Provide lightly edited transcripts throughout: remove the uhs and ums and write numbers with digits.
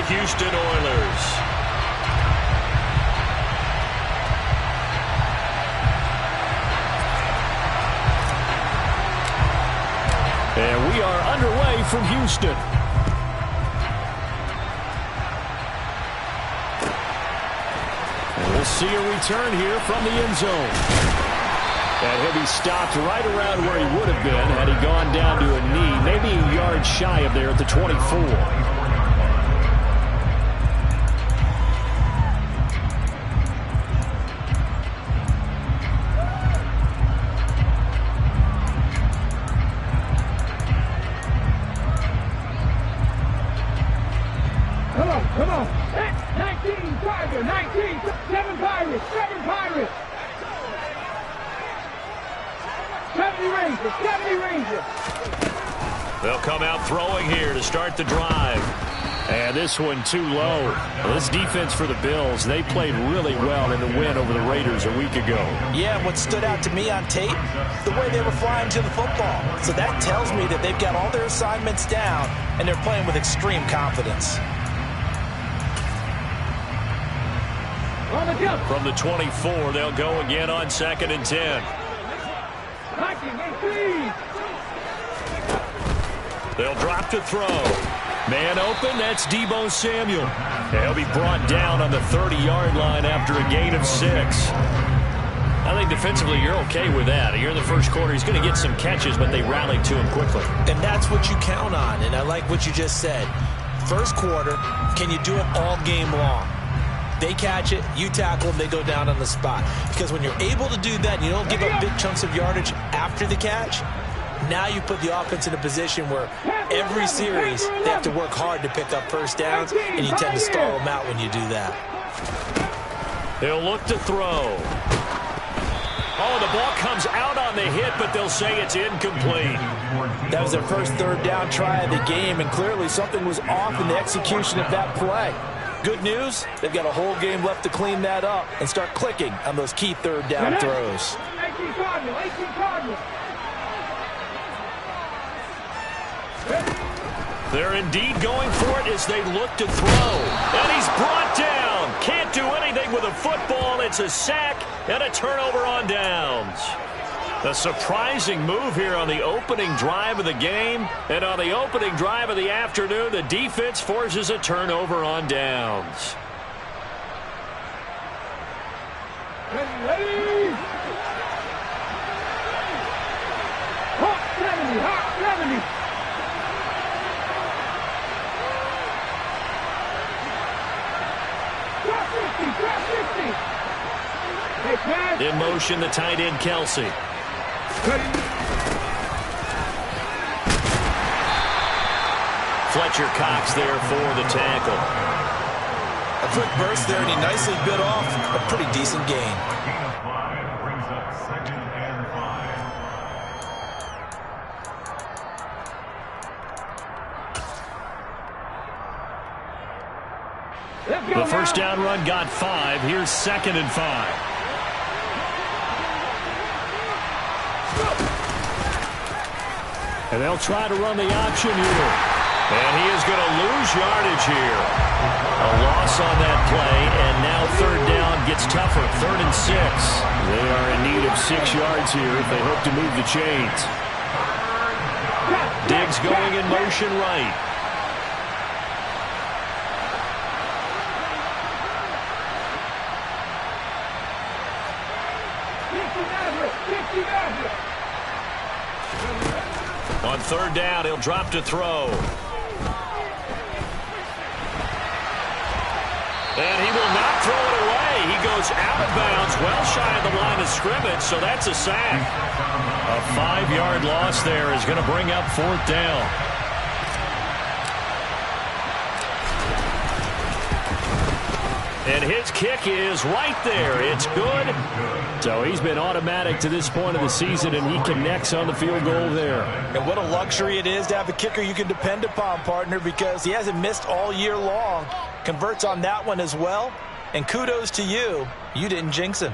Houston Oilers. And we are underway from Houston. And we'll see a return here from the end zone. And he'll be stopped right around where he would have been had he gone down to a knee, maybe a yard shy of there at the 24. Come on. 19, Tiger, 19, 7 Pirates, 7 Pirates. 70 Rangers, 70 Rangers. They'll come out throwing here to start the drive. And this one too low. This defense for the Bills, they played really well in the win over the Raiders a week ago. Yeah, what stood out to me on tape, the way they were flying to the football. So that tells me that they've got all their assignments down, and they're playing with extreme confidence. From the 24, they'll go again on 2nd and 10. They'll drop to throw. Man open, that's Deebo Samuel. He'll be brought down on the 30-yard line after a gain of 6. I think defensively you're okay with that. Here in the first quarter, he's going to get some catches, but they rallied to him quickly. And that's what you count on, and I like what you just said. First quarter, can you do it all game long? They catch it, you tackle them, they go down on the spot. Because when you're able to do that and you don't give up big chunks of yardage after the catch, now you put the offense in a position where every series they have to work hard to pick up first downs, and you tend to stall them out when you do that. They'll look to throw. Oh, the ball comes out on the hit, but they'll say it's incomplete. That was their first third down try of the game, and clearly something was off in the execution of that play. Good news, they've got a whole game left to clean that up and start clicking on those key third down throws. 18 Cardinal, 18 Cardinal. They're indeed going for it as they look to throw. And he's brought down. Can't do anything with a football. It's a sack and a turnover on downs. A surprising move here on the opening drive of the game. And on the opening drive of the afternoon, the defense forces a turnover on downs. Ready. Hawk 70, Hawk 70. In motion, the tight end, Kelsey. Fletcher Cox there for the tackle. A quick burst there, and he nicely bit off a pretty decent gain. The first down run got 5. Here's 2nd and 5. And they'll try to run the option here. And he is going to lose yardage here. A loss on that play, and now third down gets tougher. 3rd and 6. They are in need of 6 yards here if they hope to move the chains. Diggs going in motion right. On third down, he'll drop to throw. And he will not throw it away. He goes out of bounds, well shy of the line of scrimmage, so that's a sack. A 5-yard loss there is going to bring up 4th down. And his kick is right there. It's good. So he's been automatic to this point of the season, and he connects on the field goal there. And what a luxury it is to have a kicker you can depend upon, partner, because he hasn't missed all year long. Converts on that one as well. And kudos to you. You didn't jinx him.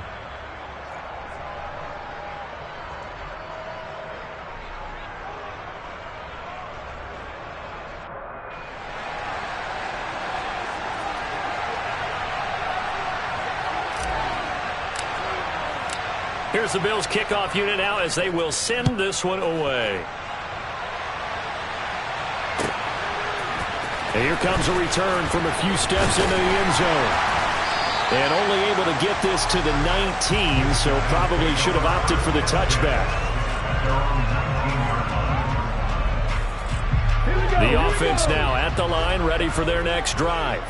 Here's the Bills kickoff unit now as they will send this one away. And here comes a return from a few steps into the end zone. And only able to get this to the 19, so probably should have opted for the touchback. The offense now at the line, ready for their next drive.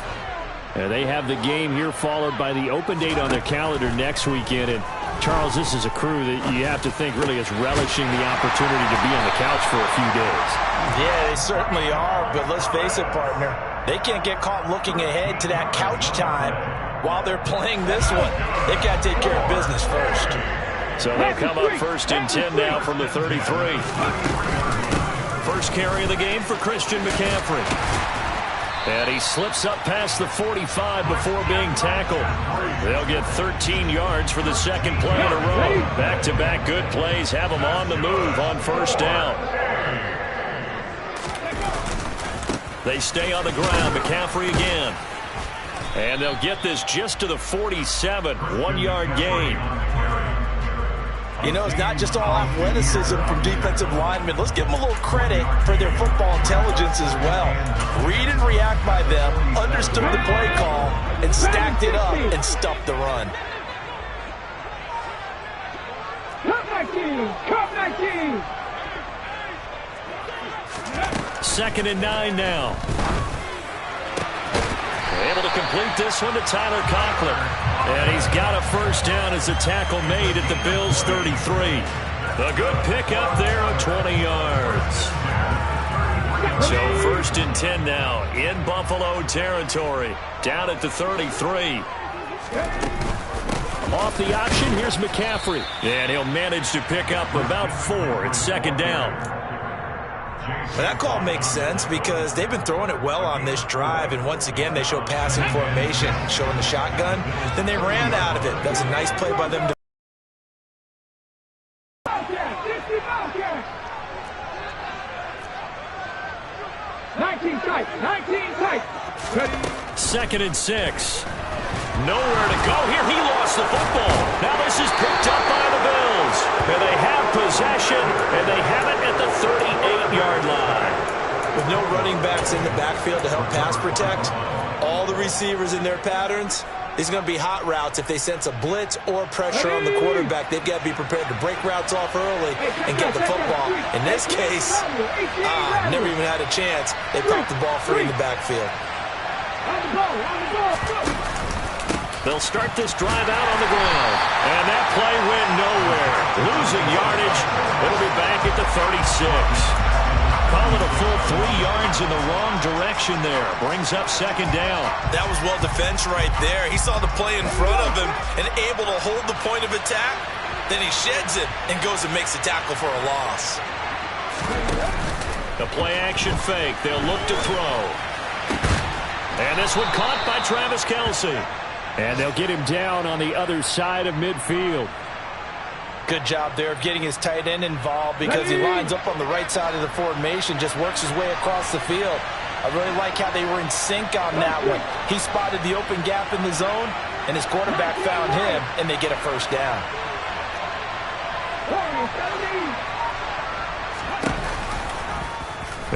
And they have the game here followed by the open date on their calendar next weekend. And Charles, this is a crew that you have to think really is relishing the opportunity to be on the couch for a few days. Yeah, they certainly are, but let's face it, partner. They can't get caught looking ahead to that couch time while they're playing this one. They've got to take care of business first. So they'll come up 1st and 10 now from the 33. First carry of the game for Christian McCaffrey. And he slips up past the 45 before being tackled. They'll get 13 yards for the second play in a row. Back-to-back good plays have them on the move on first down. They stay on the ground. McCaffrey again. And they'll get this just to the 47. 1-yard gain. You know, it's not just all athleticism from defensive linemen. Let's give them a little credit for their football intelligence as well. Read and react by them, understood the play call, and stacked it up and stuffed the run. Come 19! Come 19! 2nd and 9 now. Able to complete this one to Tyler Conklin. And he's got a first down as a tackle made at the Bills' 33. A good pickup there of 20 yards. So 1st and 10 now in Buffalo territory. Down at the 33. Off the option, here's McCaffrey. And he'll manage to pick up about 4 at 2nd down. Well, that call makes sense because they've been throwing it well on this drive, and once again they show passing formation, showing the shotgun. Then they ran out of it. That's a nice play by them. 19 tight, 19 tight. 2nd and 6. Nowhere to go here. He lost the football. Now this is picked up by the Bills. And they have possession, and they have it at the 38-yard line. With no running backs in the backfield to help pass protect, all the receivers in their patterns, these are going to be hot routes. If they sense a blitz or pressure on the quarterback, they've got to be prepared to break routes off early and get the football. In this case, never even had a chance. They popped the ball free in the backfield. They'll start this drive out on the ground. And that play went nowhere. Losing yardage. It'll be back at the 36. Call it a full 3 yards in the wrong direction there. Brings up 2nd down. That was well defense right there. He saw the play in front of him and able to hold the point of attack. Then he sheds it and goes and makes a tackle for a loss. The play action fake. They'll look to throw. And this one caught by Travis Kelce. And they'll get him down on the other side of midfield. Good job there of getting his tight end involved because he lines up on the right side of the formation, just works his way across the field. I really like how they were in sync on that one. He spotted the open gap in the zone, and his quarterback found him, and they get a first down.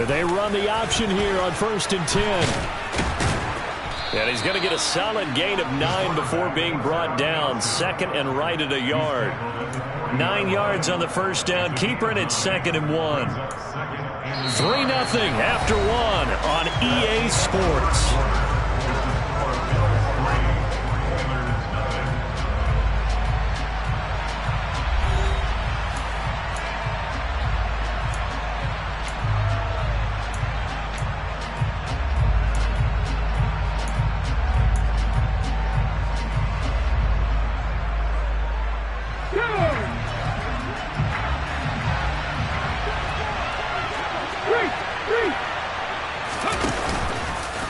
They run the option here on 1st and 10. And he's going to get a solid gain of 9 before being brought down. 2nd and right at a yard. 9 yards on the first down. Keeper it at 2nd and 1. 3-0 after 1 on EA Sports.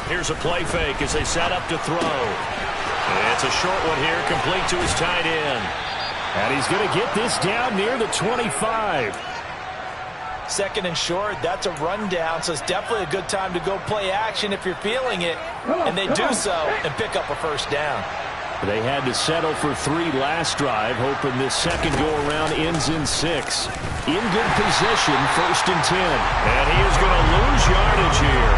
Here's a play fake as they set up to throw. It's a short one here, complete to his tight end. And he's going to get this down near the 25. 2nd and short, that's a rundown, so it's definitely a good time to go play action if you're feeling it. And they do so and pick up a first down. They had to settle for 3 last drive, hoping this second go-around ends in 6. In good position, 1st and 10. And he is going to lose yardage here.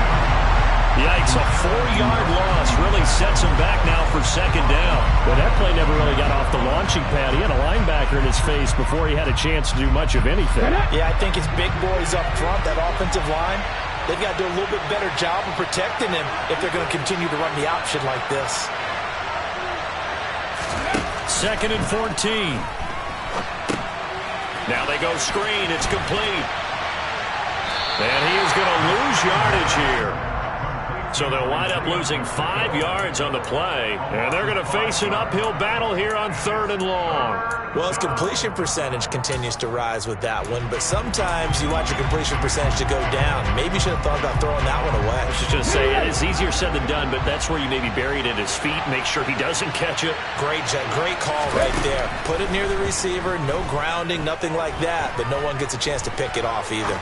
Yikes, a 4-yard loss really sets him back now for 2nd down. But that play never really got off the launching pad. He had a linebacker in his face before he had a chance to do much of anything. Yeah, I think his big boys up front, that offensive line, they've got to do a little bit better job of protecting him if they're going to continue to run the option like this. 2nd and 14. Now they go screen. It's complete. And he is going to lose yardage here. So they'll wind up losing 5 yards on the play. And they're going to face an uphill battle here on 3rd and long. Well, his completion percentage continues to rise with that one. But sometimes you want your completion percentage to go down. Maybe you should have thought about throwing that one away. I was just going to say, it is easier said than done, but that's where you maybe bury it at his feet. Make sure he doesn't catch it. Great call right there. Put it near the receiver. No grounding, nothing like that. But no one gets a chance to pick it off either.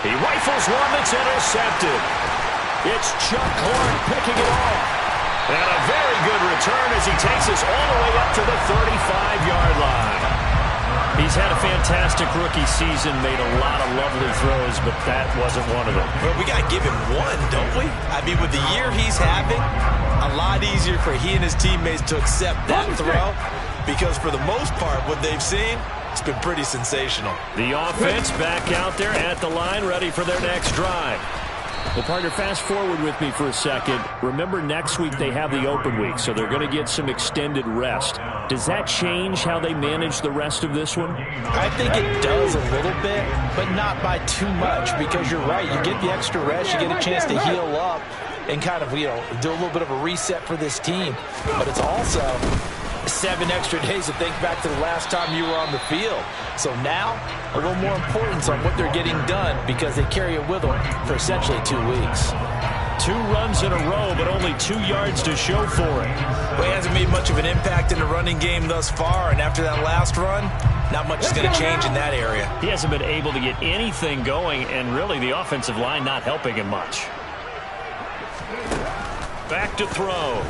He rifles one that's intercepted. It's Chuck Clark picking it off. And a very good return as he takes us all the way up to the 35-yard line. He's had a fantastic rookie season, made a lot of lovely throws, but that wasn't one of them. Well, we got to give him one, don't we? I mean, with the year he's having, a lot easier for he and his teammates to accept that throw because for the most part, what they've seen, it's been pretty sensational. The offense back out there at the line, ready for their next drive. Well, partner, fast forward with me for a second. Remember, next week they have the open week, so they're going to get some extended rest. Does that change how they manage the rest of this one? I think it does a little bit, but not by too much, because you're right. You get the extra rest, you get a chance to heal up and kind of, do a little bit of a reset for this team. But it's also 7 extra days to think back to the last time you were on the field. So now, a little more importance on what they're getting done because they carry it with them for essentially 2 weeks. 2 runs in a row, but only 2 yards to show for it. Well, he hasn't made much of an impact in the running game thus far, and after that last run, not much is going to change in that area. He hasn't been able to get anything going, and really the offensive line not helping him much. Back to throw.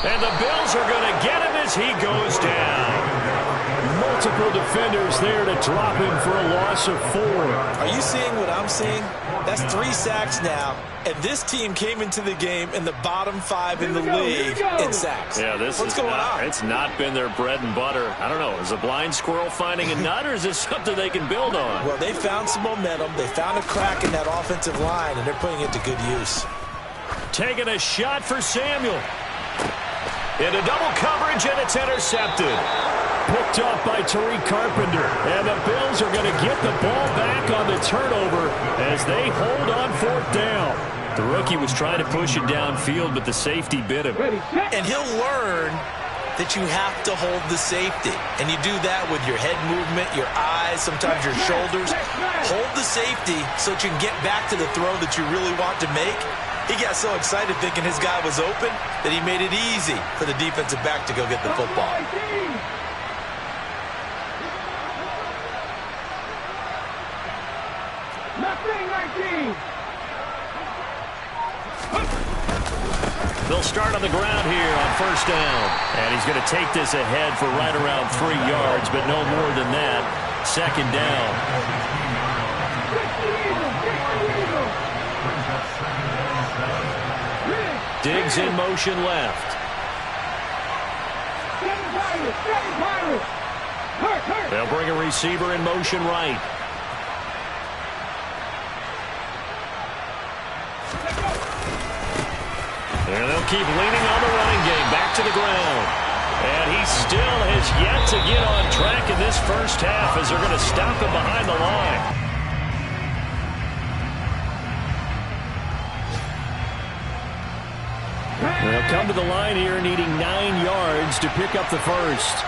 And the Bills are going to get him as he goes down. Multiple defenders there to drop him for a loss of 4. Are you seeing what I'm seeing? That's 3 sacks now, and this team came into the game in the bottom 5 in the league in sacks. Yeah, what's going on? It's not been their bread and butter. I don't know. Is a blind squirrel finding a nut, or is this something they can build on? Well, they found some momentum. They found a crack in that offensive line, and they're putting it to good use. Taking a shot for Samuel. Into double coverage, and it's intercepted. Picked up by Tariq Carpenter. And the Bills are going to get the ball back on the turnover as they hold on 4th down. The rookie was trying to push it downfield, but the safety bit him. And he'll learn that you have to hold the safety. And you do that with your head movement, your eyes, sometimes your shoulders. Hold the safety so that you can get back to the throw that you really want to make. He got so excited thinking his guy was open that he made it easy for the defensive back to go get the football. They'll start on the ground here on 1st down. And he's going to take this ahead for right around 3 yards, but no more than that. 2nd down. Diggs in motion left. They'll bring a receiver in motion right. And they'll keep leaning on the running game. Back to the ground. And he still has yet to get on track in this first half as they're going to stop him behind the line. They'll come to the line here needing 9 yards to pick up the first.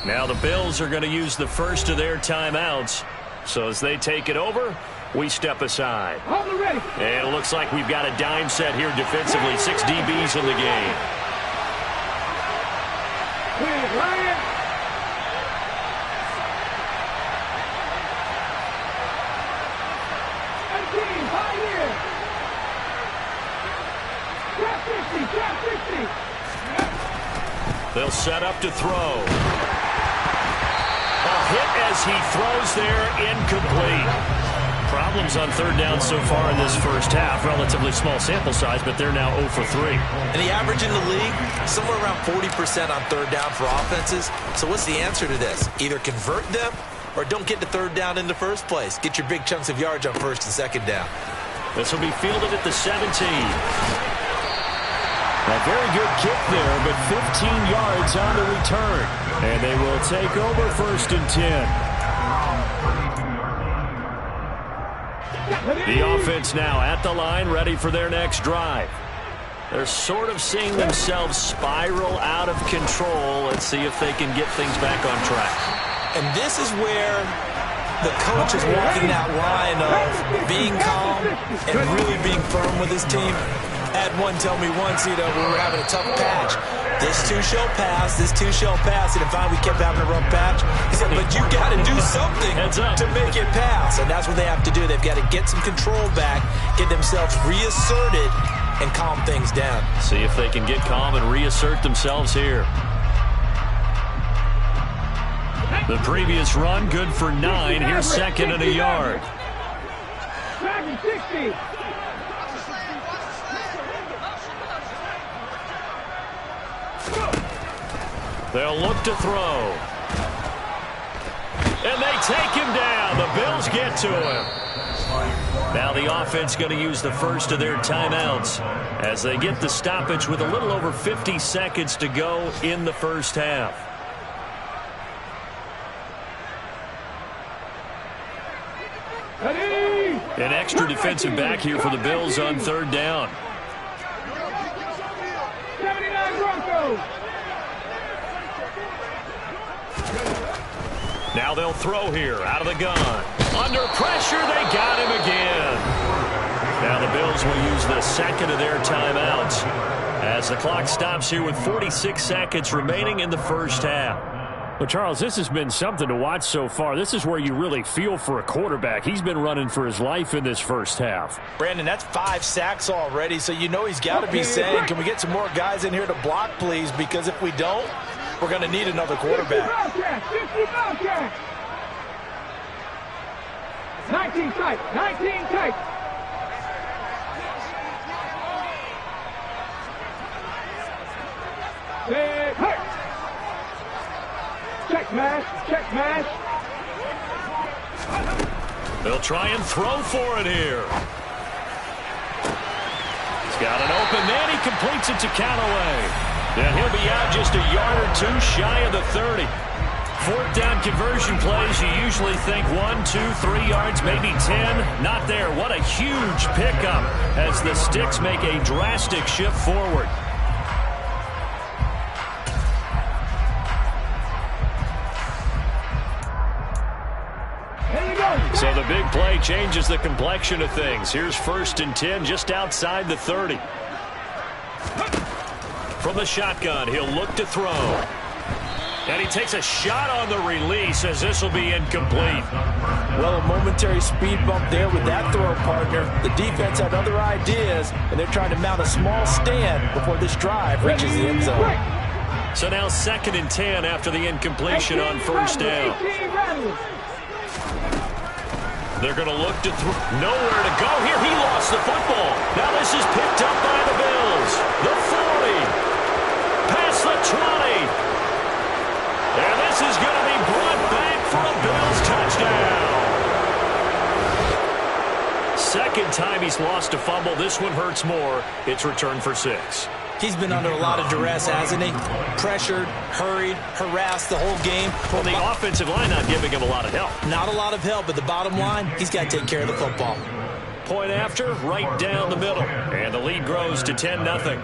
Now the Bills are going to use the first of their timeouts. So as they take it over, we step aside. And it looks like we've got a dime set here defensively. 6 DBs in the game. They'll set up to throw. A hit as he throws there, incomplete. Problems on third down so far in this first half. Relatively small sample size, but they're now 0 for 3. And the average in the league, somewhere around 40% on third down for offenses. So what's the answer to this? Either convert them or don't get to third down in the first place. Get your big chunks of yards on first and second down. This will be fielded at the 17. A very good kick there, but 15 yards on the return. And they will take over first and 10. The offense now at the line, ready for their next drive. They're sort of seeing themselves spiral out of control. Let's see if they can get things back on track. And this is where the coach is walking that line of being calm and really being firm with his team. I had one tell me once, we were having a tough patch. This too shall pass, this too shall pass. And finally we kept having a rough patch. He said, but you got to do something to make it pass. And that's what they have to do. They've got to get some control back, get themselves reasserted, and calm things down. See if they can get calm and reassert themselves here. The previous run, good for 9. Here's second and a yard. 60. They'll look to throw. And they take him down. The Bills get to him. Now the offense going to use the first of their timeouts as they get the stoppage with a little over 50 seconds to go in the first half. An extra defensive back here for the Bills on third down. 79 Broncos. Now they'll throw here out of the gun. Under pressure, they got him again. Now the Bills will use the second of their timeouts as the clock stops here with 46 seconds remaining in the first half. Well, Charles, this has been something to watch so far. This is where you really feel for a quarterback. He's been running for his life in this first half. Brandon, that's 5 sacks already, so you know he's got to be saying, can we get some more guys in here to block, please? Because if we don't, we're going to need another quarterback. 19 tight, 19 tight. Check mash, check mash. They'll try and throw for it here. He's got an open man. He completes it to Callaway. And he'll be out just a yard or 2 shy of the 30. Fourth down conversion plays, you usually think 1, 2, 3 yards, maybe 10. Not there. What a huge pickup as the Sticks make a drastic shift forward. So the big play changes the complexion of things. Here's first and 10 just outside the 30. From the shotgun, he'll look to throw. And he takes a shot on the release as this will be incomplete. Well, a momentary speed bump there with that throw, partner. The defense had other ideas, and they're trying to mount a small stand before this drive reaches the end zone. So now second and 10 after the incompletion on first down. They're going to look to nowhere to go here. He lost the football. Now this is picked up by the Bills. The 40. Past the 20. And this is going to be brought back for a Bills touchdown. Second time he's lost a fumble. This one hurts more. It's returned for 6. He's been under a lot of duress, hasn't he? Pressured, hurried, harassed the whole game. Well, the offensive line not giving him a lot of help. Not a lot of help, but the bottom line, he's got to take care of the football. Point after, right down the middle. And the lead grows to 10-0.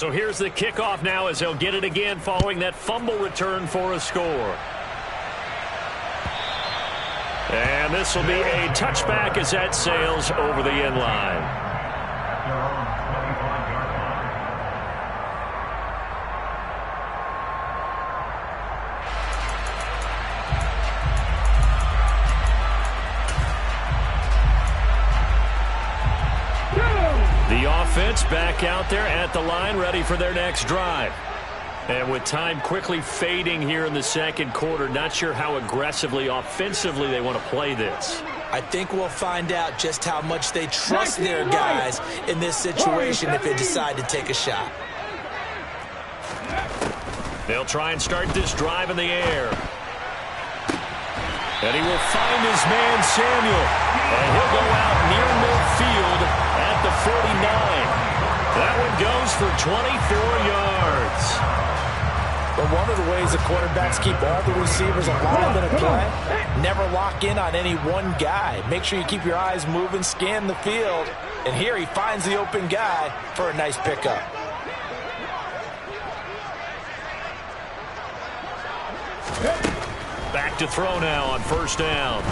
So here's the kickoff now as he'll get it again following that fumble return for a score. And this will be a touchback as that sails over the end line. The offense back out there at the line, ready for their next drive. And with time quickly fading here in the second quarter, not sure how aggressively, offensively they want to play this. I think we'll find out just how much they trust their guys in this situation if they decide to take a shot. They'll try and start this drive in the air. And he will find his man, Samuel. And he'll go out near midfield at the 49. That one goes for 24 yards. But one of the ways the quarterbacks keep all the receivers alive in a play, never lock in on any one guy. Make sure you keep your eyes moving, scan the field. And here he finds the open guy for a nice pickup. Back to throw now on first down.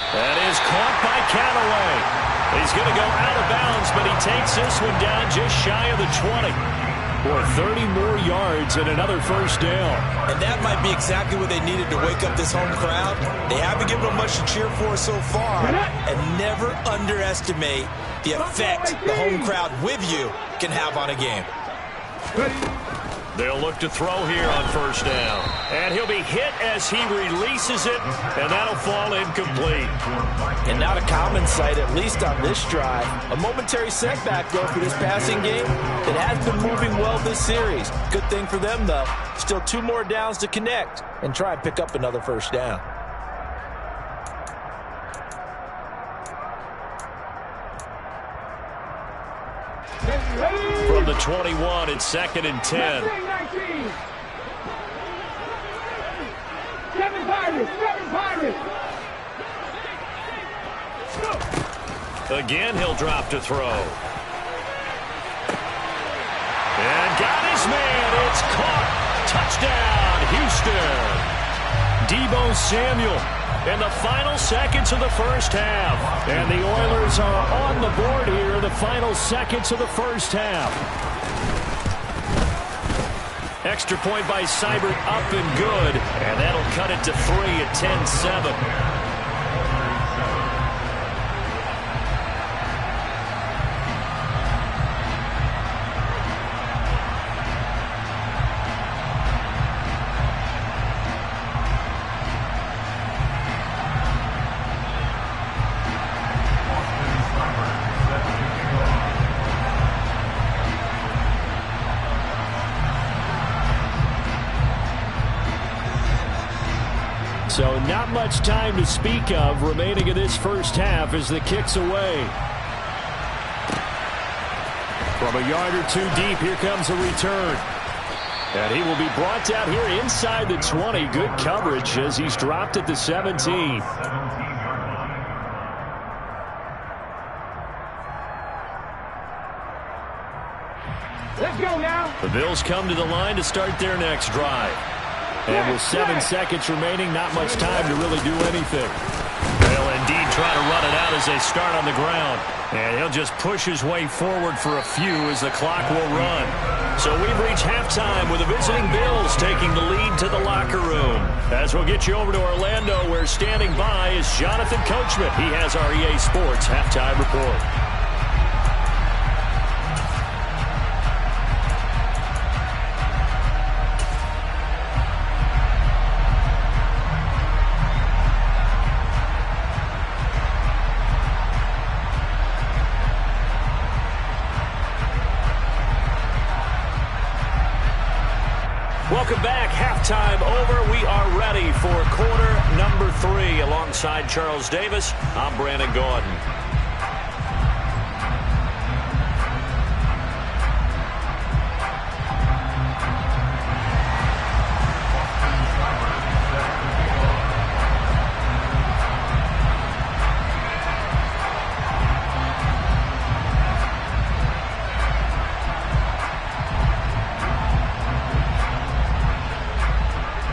That is caught by Callaway. He's going to go out of bounds, but he takes this one down just shy of the 20. Boy, 30 more yards and another first down. And that might be exactly what they needed to wake up this home crowd. They haven't given them much to cheer for so far. And never underestimate the effect the home crowd with you can have on a game. They'll look to throw here on first down. And he'll be hit as he releases it, and that'll fall incomplete. And not a common sight, at least on this drive. A momentary setback, though, for this passing game that has been moving well this series. Good thing for them, though. Still 2 more downs to connect and try and pick up another first down. From the 21, it's 2nd and 10. 7 Pirates, 7 Pirates. Again, he'll drop to throw. And got his man. It's caught. Touchdown, Houston. Deebo Samuel in the final seconds of the first half. And the Oilers are on the board here in the final seconds of the first half. Extra point by Seibert, up and good. And that'll cut it to 3 at 10-7. So not much time to speak of remaining in this first half as the kick's away. From a yard or 2 deep, here comes a return. And he will be brought down here inside the 20. Good coverage as he's dropped at the 17. Let's go now. The Bills come to the line to start their next drive. And with 7 seconds remaining, not much time to really do anything. They'll indeed try to run it out as they start on the ground. And he'll just push his way forward for a few as the clock will run. So we've reached halftime with the visiting Bills taking the lead to the locker room. As we'll get you over to Orlando, where standing by is Jonathan Coachman. He has our EA Sports halftime report. Welcome back. Halftime over. We are ready for quarter number 3. Alongside Charles Davis, I'm Brandon Gordon.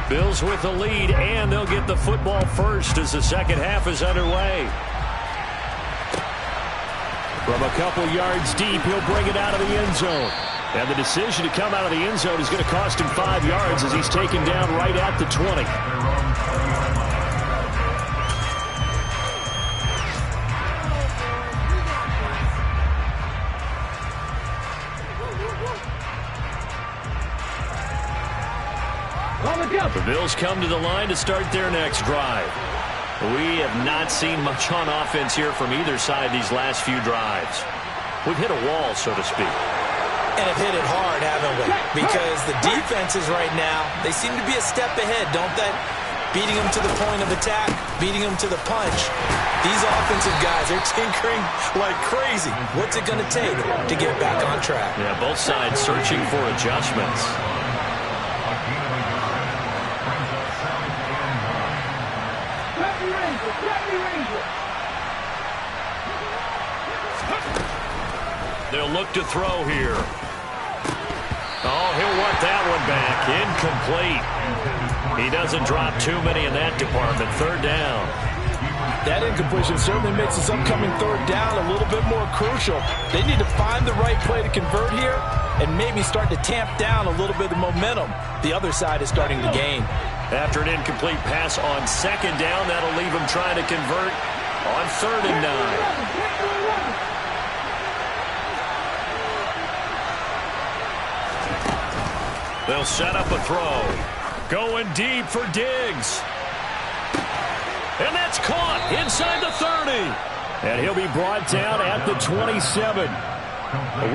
Bills with the lead, and they'll get the football first as the second half is underway. From a couple yards deep, he'll bring it out of the end zone. And the decision to come out of the end zone is going to cost him 5 yards as he's taken down right at the 20. The Bills come to the line to start their next drive. We have not seen much on offense here from either side these last few drives. We've hit a wall, so to speak. And have hit it hard, haven't we? Because the defenses right now, they seem to be a step ahead, don't they? Beating them to the point of attack, beating them to the punch. These offensive guys, they're tinkering like crazy. What's it going to take to get back on track? Yeah, both sides searching for adjustments. They'll look to throw here. Oh, he'll want that one back. Incomplete. He doesn't drop too many in that department. Third down. That incompletion certainly makes this upcoming third down a little bit more crucial. They need to find the right play to convert here and maybe start to tamp down a little bit of momentum. The other side is starting to gain. After an incomplete pass on second down, that'll leave him trying to convert on 3rd and 9. They'll set up a throw. Going deep for Diggs. And that's caught inside the 30. And he'll be brought down at the 27.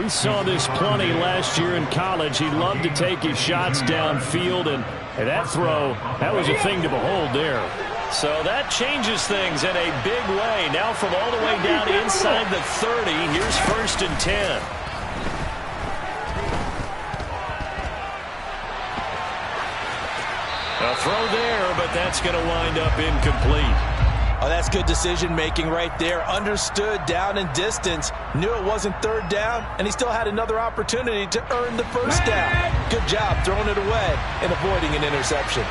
We saw this plenty last year in college. He loved to take his shots downfield, and that throw, that was a thing to behold there. So that changes things in a big way. Now from all the way down inside the 30, here's 1st and 10. A throw there, but that's going to wind up incomplete. Oh, that's good decision-making right there. Understood down and distance. Knew it wasn't 3rd down, and he still had another opportunity to earn the 1st down. Good job throwing it away and avoiding an interception.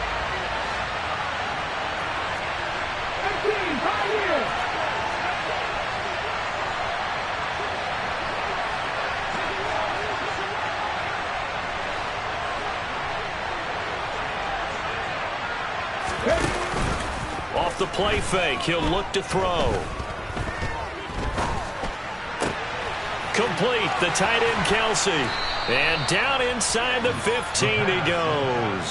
Off the play fake, he'll look to throw. Complete, the tight end Kelsey. And down inside the 15 he goes.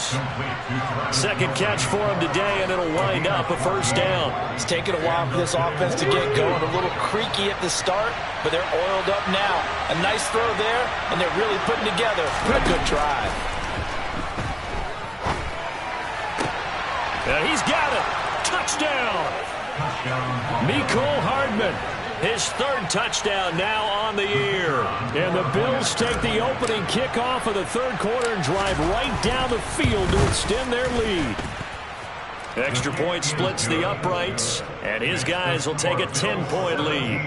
Second catch for him today, and it'll wind up a 1st down. It's taken a while for this offense to get going. A little creaky at the start, but they're oiled up now. A nice throw there, and they're really putting together a good drive. And he's got it. Touchdown. Mecole Hardman. His 3rd touchdown now on the year. And the Bills take the opening kickoff of the 3rd quarter and drive right down the field to extend their lead. Extra point splits the uprights, and his guys will take a 10-point lead.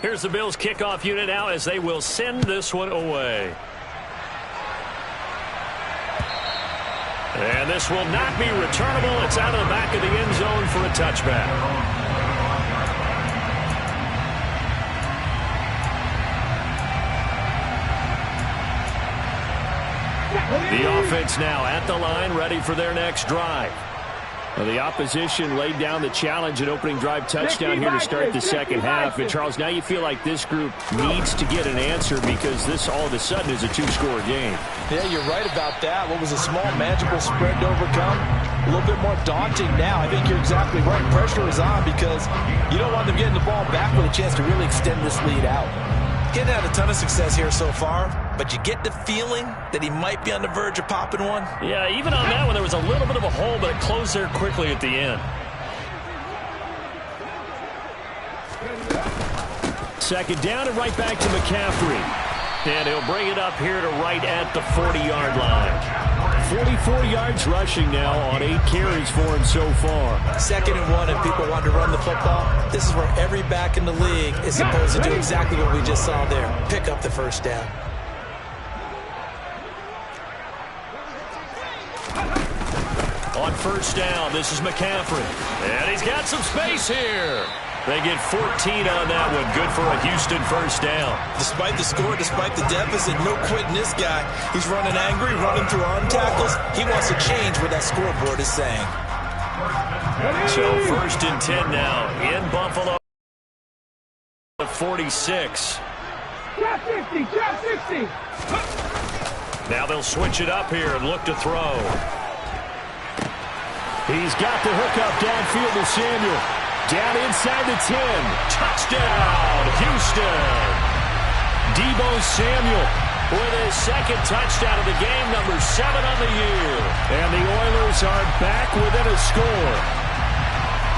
Here's the Bills kickoff unit now as they will send this one away. And this will not be returnable. It's out of the back of the end zone for a touchback. The offense now at the line, ready for their next drive. Well, the opposition laid down the challenge and opening drive touchdown here to start the second half. And, Charles, now you feel like this group needs to get an answer because this all of a sudden is a 2-score game. Yeah, you're right about that. What was a small, manageable spread to overcome, a little bit more daunting now. I think you're exactly right. Pressure is on because you don't want them getting the ball back with a chance to really extend this lead out. Getting had a ton of success here so far, but you get the feeling that he might be on the verge of popping one. Yeah, even on that one, there was a little bit of a hole, but it closed there quickly at the end. Second down and right back to McCaffrey. And he'll bring it up here to right at the 40-yard line. 44 yards rushing now on 8 carries for him so far. 2nd and 1, and people want to run the football. This is where every back in the league is supposed to do exactly what we just saw there. Pick up the 1st down. first down. This is McCaffrey. And he's got some space here. They get 14 on that one. Good for a Houston first down. Despite the score, despite the deficit, no quitting this guy. He's running angry, running through arm tackles. He wants to change what that scoreboard is saying. So first and 10 now in Buffalo. 46. Drop 50, drop 60. Now they'll switch it up here and look to throw. He's got the hook up downfield to Samuel. Down inside the 10. Touchdown, Houston. Deebo Samuel with his second touchdown of the game, number 7 on the year. And the Oilers are back within a score.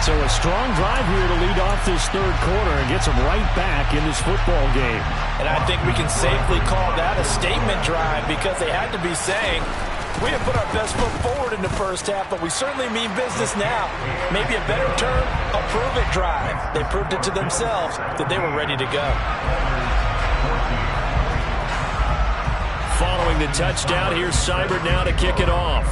So a strong drive here to lead off this third quarter and gets them right back in this football game. And I think we can safely call that a statement drive because they had to be saying, we didn't put our best foot forward in the first half, but we certainly mean business now. Maybe a better term, a prove-it drive. They proved it to themselves that they were ready to go. Following the touchdown, here's Seibert now to kick it off.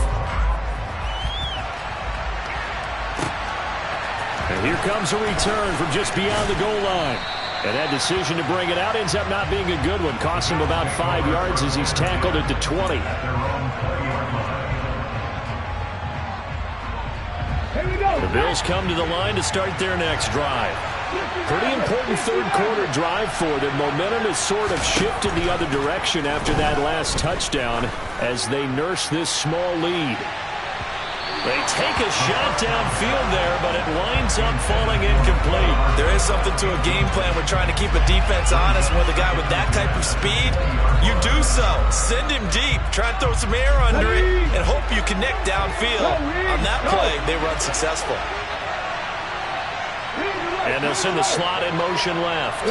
And here comes a return from just beyond the goal line. And that decision to bring it out ends up not being a good one. Costs him about 5 yards as he's tackled at the 20. The Bills come to the line to start their next drive. Pretty important third quarter drive for them. Momentum has sort of shifted the other direction after that last touchdown as they nurse this small lead. They take a shot downfield there, but it winds up falling incomplete. There is something to a game plan. We're trying to keep a defense honest. With a guy with that type of speed, you do so. Send him deep. Try and throw some air under it and hope you connect downfield. On that play, they were unsuccessful. And they'll send the slot in motion left.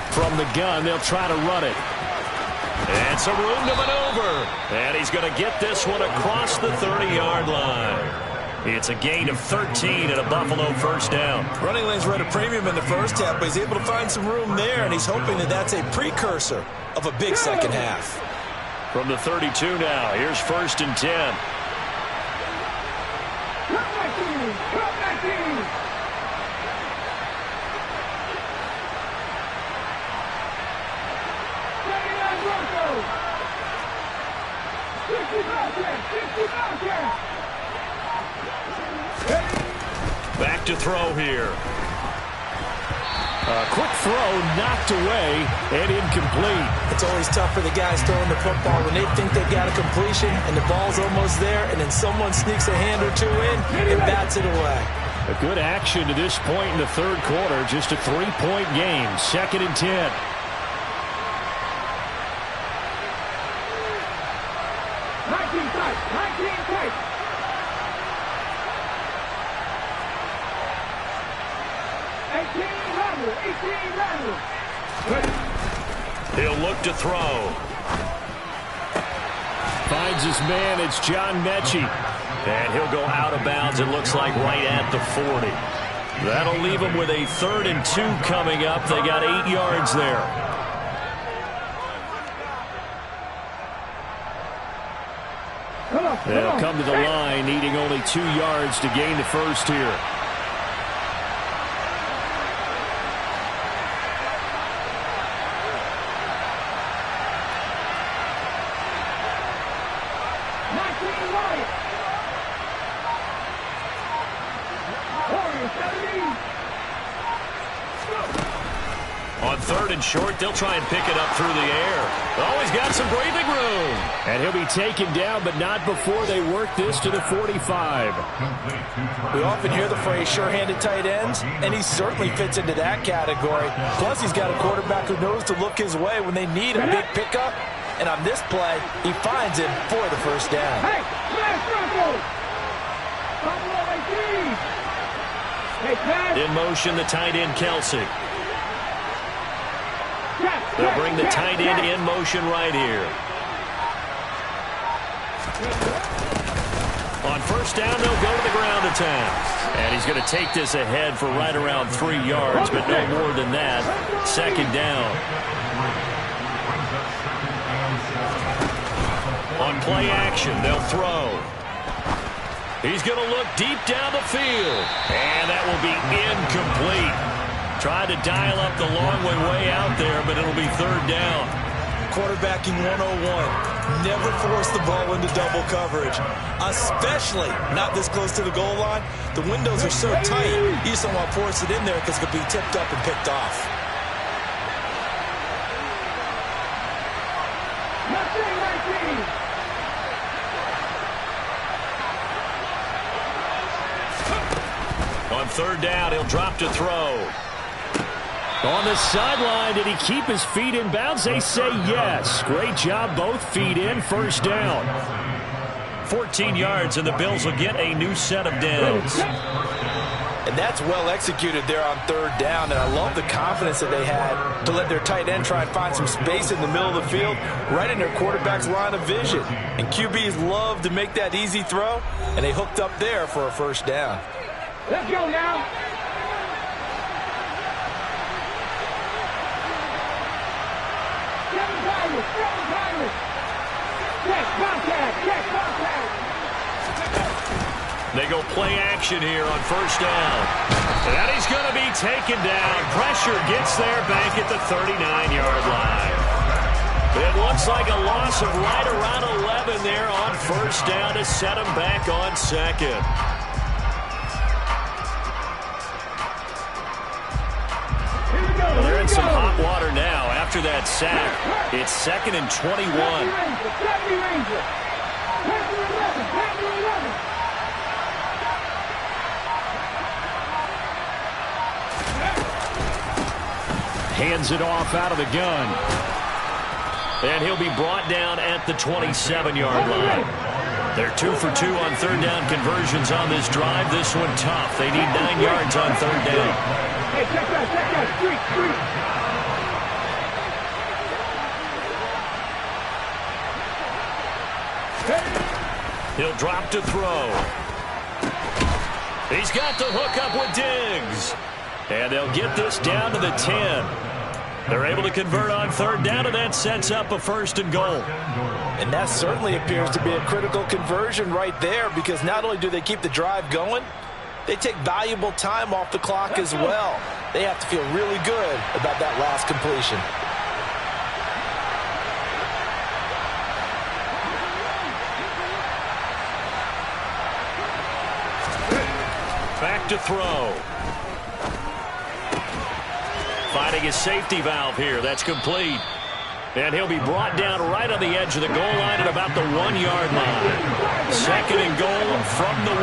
From the gun, they'll try to run it. And some room to maneuver. And he's going to get this one across the 30-yard line. It's a gain of 13 and a Buffalo first down. Running lanes were at a premium in the first half, but he's able to find some room there, and he's hoping that that's a precursor of a big second half. From the 32 now, here's first and 10. Back to throw here. A quick throw knocked away and incomplete. It's always tough for the guys throwing the football when they think they've got a completion and the ball's almost there, and then someone sneaks a hand or two in and bats it away. A good action to this point in the third quarter. Just a 3-point game. 2nd and 10. He'll look to throw. Finds his man. It's John Mechie. And he'll go out of bounds, it looks like, right at the 40. That'll leave him with a 3rd and 2 coming up. They got 8 yards there. They'll come to the line, needing only 2 yards to gain the first here. On 3rd and short, they'll try and pick it up through the air. Oh, he's got some breathing room. And he'll be taken down, but not before they work this to the 45. We often hear the phrase sure-handed tight ends, and he certainly fits into that category. Plus, he's got a quarterback who knows to look his way when they need a big pickup. And on this play, he finds him for the first down. In motion, the tight end, Kelsey. They'll bring the tight end in motion right here. On first down, they'll go to the ground attack. And he's going to take this ahead for right around 3 yards, but no more than that. 2nd down. play action. They'll throw. He's going to look deep down the field. And that will be incomplete. Tried to dial up the long way out there, but it'll be third down. Quarterbacking 101. Never force the ball into double coverage, especially not this close to the goal line. The windows are so tight, you just don't want to force it in there because it could be tipped up and picked off. On third down, he'll drop to throw. On the sideline, did he keep his feet in bounds? They say yes. Great job, both feet in, first down. 14 yards, and the Bills will get a new set of downs. And that's well executed there on third down, and I love the confidence that they had to let their tight end try and find some space in the middle of the field, right in their quarterback's line of vision. And QBs love to make that easy throw, and they hooked up there for a first down. Let's go now. They go play action here on first down. And he's going to be taken down. Pressure gets there back at the 39-yard line. It looks like a loss of right around 11 there on first down to set him back on second. Well, they're in some hot water now after that sack. It's 2nd and 21. Hands it off out of the gun. And he'll be brought down at the 27-yard line. They're 2 for 2 on third down conversions on this drive. This one tough. They need 9 yards on third down. Hey, check that, street. He'll drop to throw. He's got the hook up with Diggs. And they'll get this down to the 10. They're able to convert on third down, and that sets up a 1st and goal. And that certainly appears to be a critical conversion right there, because not only do they keep the drive going, they take valuable time off the clock as well. They have to feel really good about that last completion. Back to throw. Finding his safety valve here. That's complete. And he'll be brought down right on the edge of the goal line at about the 1-yard line. 2nd and goal from the 1.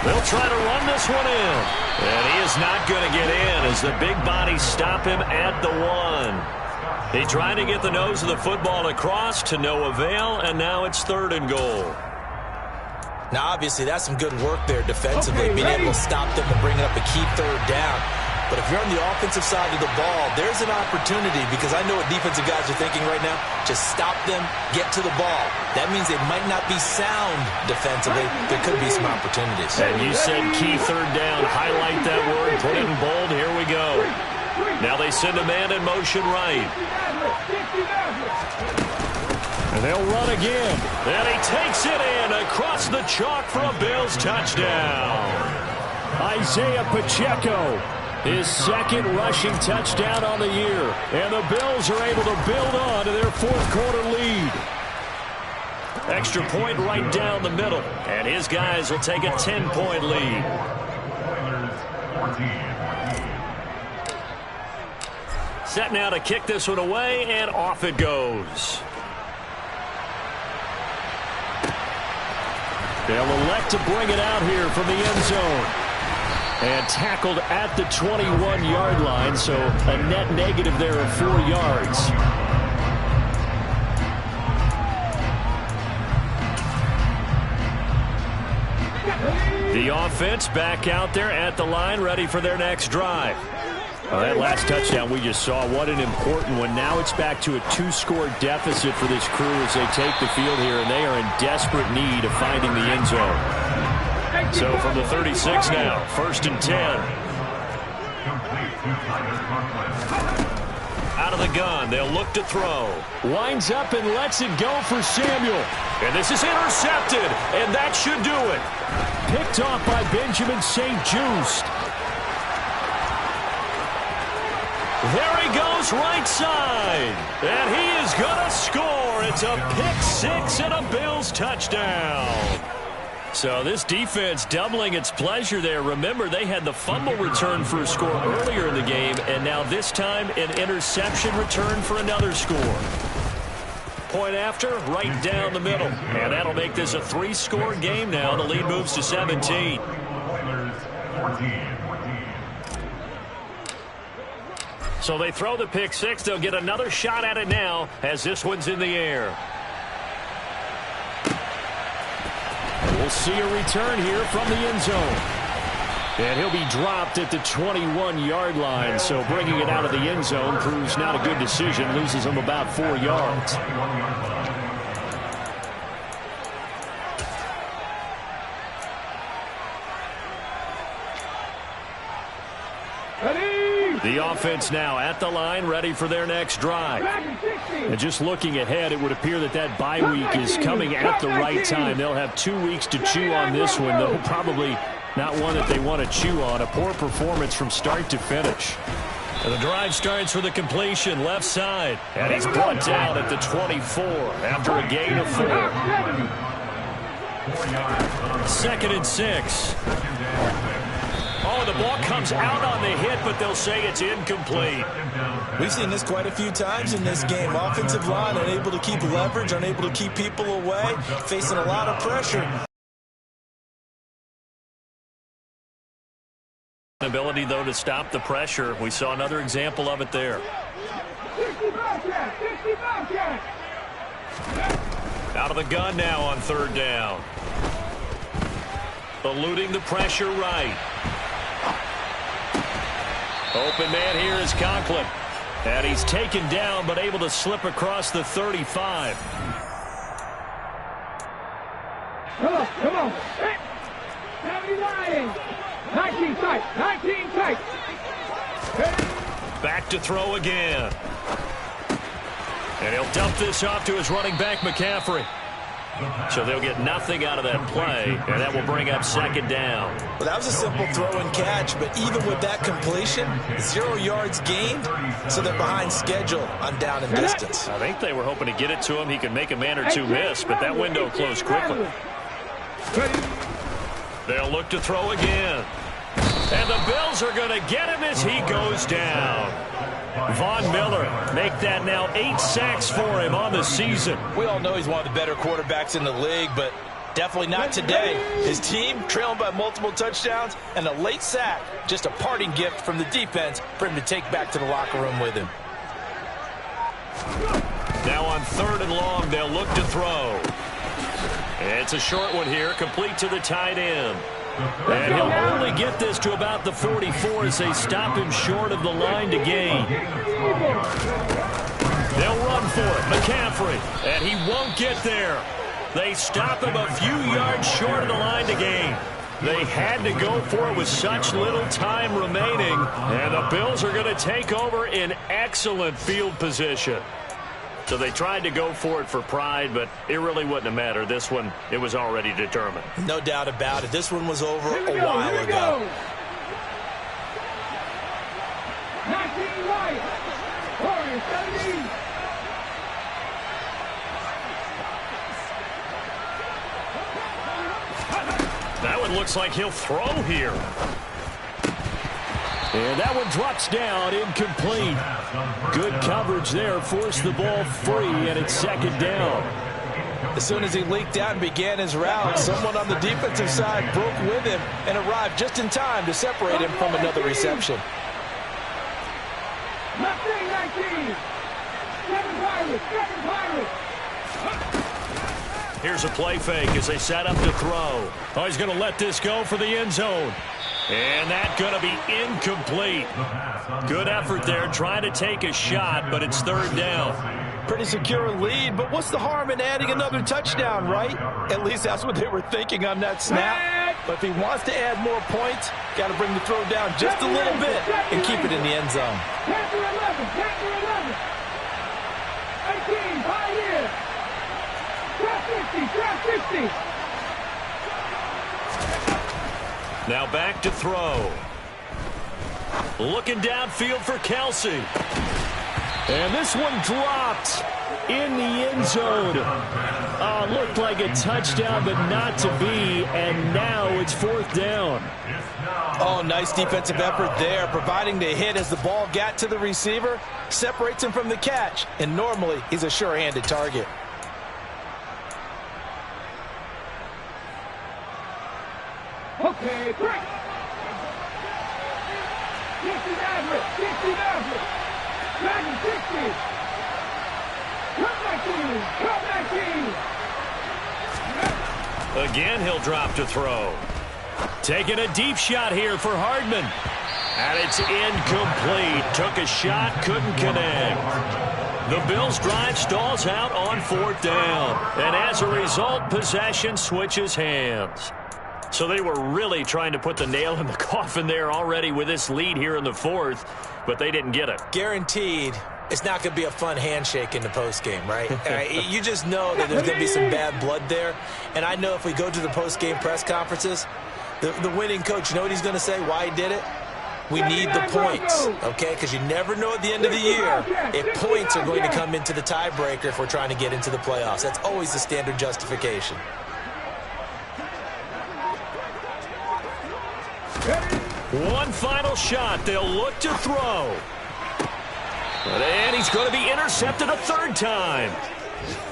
They'll try to run this one in. And he is not going to get in as the big bodies stop him at the 1. He tried to get the nose of the football across to no avail, and now it's 3rd and goal. Now, obviously, that's some good work there defensively, being able to stop them and bring up a key third down. But if you're on the offensive side of the ball, there's an opportunity, because I know what defensive guys are thinking right now. Just stop them, get to the ball. That means they might not be sound defensively. There could be some opportunities. And you said key third down. Highlight that word, put it in bold. Here we go. Now they send a man in motion right. And they'll run again. And he takes it in across the chalk for a Bills touchdown. Isaiah Pacheco, his 2nd rushing touchdown on the year. And the Bills are able to build on to their 4th quarter lead. Extra point right down the middle. And his guys will take a 10-point lead. Set now to kick this one away, and off it goes. They'll elect to bring it out here from the end zone. And tackled at the 21-yard line, so a net negative there of 4 yards. The offense back out there at the line, ready for their next drive. That last touchdown we just saw, what an important one. Now it's back to a 2-score deficit for this crew as they take the field here, and they are in desperate need of finding the end zone. Hey, So from the 36 now, 1st and 10. Out of the gun, they'll look to throw. Winds up and lets it go for Samuel. And this is intercepted, and that should do it. Picked off by Benjamin St. Just. There he goes right side. And he is going to score. It's a pick-6 and a Bills touchdown. So this defense doubling its pleasure there. Remember, they had the fumble return for a score earlier in the game, and now this time an interception return for another score. Point after, right down the middle. And that'll make this a 3-score game now. The lead moves to 17. So they throw the pick-6. They'll get another shot at it now as this one's in the air. We'll see a return here from the end zone. And he'll be dropped at the 21-yard line. So bringing it out of the end zone proves not a good decision. Loses him about 4 yards. The offense now at the line, ready for their next drive. And just looking ahead, it would appear that that bye week is coming at the right time. They'll have 2 weeks to chew on this one, though probably not one that they want to chew on. A poor performance from start to finish. And the drive starts with a completion left side. And he's brought down at the 24 after a gain of 4. 2nd and 6. Oh, the ball comes out on the hit, but they'll say it's incomplete. We've seen this quite a few times in this game. Offensive line unable to keep leverage, unable to keep people away, facing a lot of pressure. Ability, though, to stop the pressure. We saw another example of it there. Out of the gun now on 3rd down. Eluding the pressure right. Open man here is Conklin. And he's taken down, but able to slip across the 35. Come on. 79. 19 tight. 19 tight. Back to throw again. And he'll dump this off to his running back, McCaffrey. So they'll get nothing out of that play, and that will bring up 2nd down. Well, that was a simple throw and catch, but even with that completion, 0 yards gained, so they're behind schedule on down and distance. I think they were hoping to get it to him. He could make a man or two miss, but that window closed quickly. They'll look to throw again. And the Bills are going to get him as he goes down. Von Miller make that now 8 sacks for him on the season. We all know he's one of the better quarterbacks in the league, but definitely not today. His team trailing by multiple touchdowns and a late sack, just a parting gift from the defense for him to take back to the locker room with him. Now on 3rd and long, they'll look to throw. It's a short one here, complete to the tight end. And he'll only get this to about the 44 as they stop him short of the line to gain. They'll run for it, McCaffrey, and he won't get there. They stop him a few yards short of the line to gain. They had to go for it with such little time remaining, and the Bills are going to take over in excellent field position. So they tried to go for it for pride, but it really wouldn't have mattered. This one, it was already determined. No doubt about it. This one was over a while ago. 19 right. 17. That one looks like he'll throw here. And that one drops down, incomplete. Good coverage there, forced the ball free, and it's 2nd down. As soon as he leaked out and began his route, someone on the defensive side broke with him and arrived just in time to separate him from another reception. 19. 7 Pirates. Here's a play fake as they set up to throw. Oh, he's going to let this go for the end zone. And that's going to be incomplete. Good effort there trying to take a shot, but it's 3rd down. Pretty secure lead, but what's the harm in adding another touchdown, right? At least that's what they were thinking on that snap. But if he wants to add more points, got to bring the throw down just a little bit and keep it in the end zone. Chapter 11, chapter 11. 18, 5 years. Drop 50, drop 50. Now back to throw. Looking downfield for Kelsey. And this one dropped in the end zone. Looked like a touchdown, but not to be. And now it's 4th down. Oh, nice defensive effort there, providing the hit as the ball got to the receiver, separates him from the catch, and normally he's a sure-handed target. Okay, break. 60 average, 60 average. Dragon 60. Come back in, come back in. Again, he'll drop to throw. Taking a deep shot here for Hardman. And it's incomplete. Took a shot, couldn't connect. The Bills' drive stalls out on 4th down. And as a result, possession switches hands. So they were really trying to put the nail in the coffin there already with this lead here in the 4th, but they didn't get it. Guaranteed it's not going to be a fun handshake in the postgame, right? You just know that there's going to be some bad blood there. And I know if we go to the postgame press conferences, the winning coach, you know what he's going to say, why he did it? We need the points, okay? Because you never know at the end of the year if points are going to come into the tiebreaker if we're trying to get into the playoffs. That's always the standard justification. One final shot. They'll look to throw. And he's going to be intercepted a 3rd time.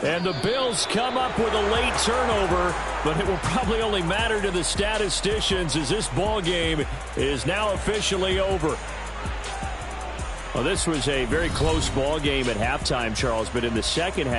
And the Bills come up with a late turnover, but it will probably only matter to the statisticians as this ball game is now officially over. Well, this was a very close ball game at halftime, Charles, but in the second half,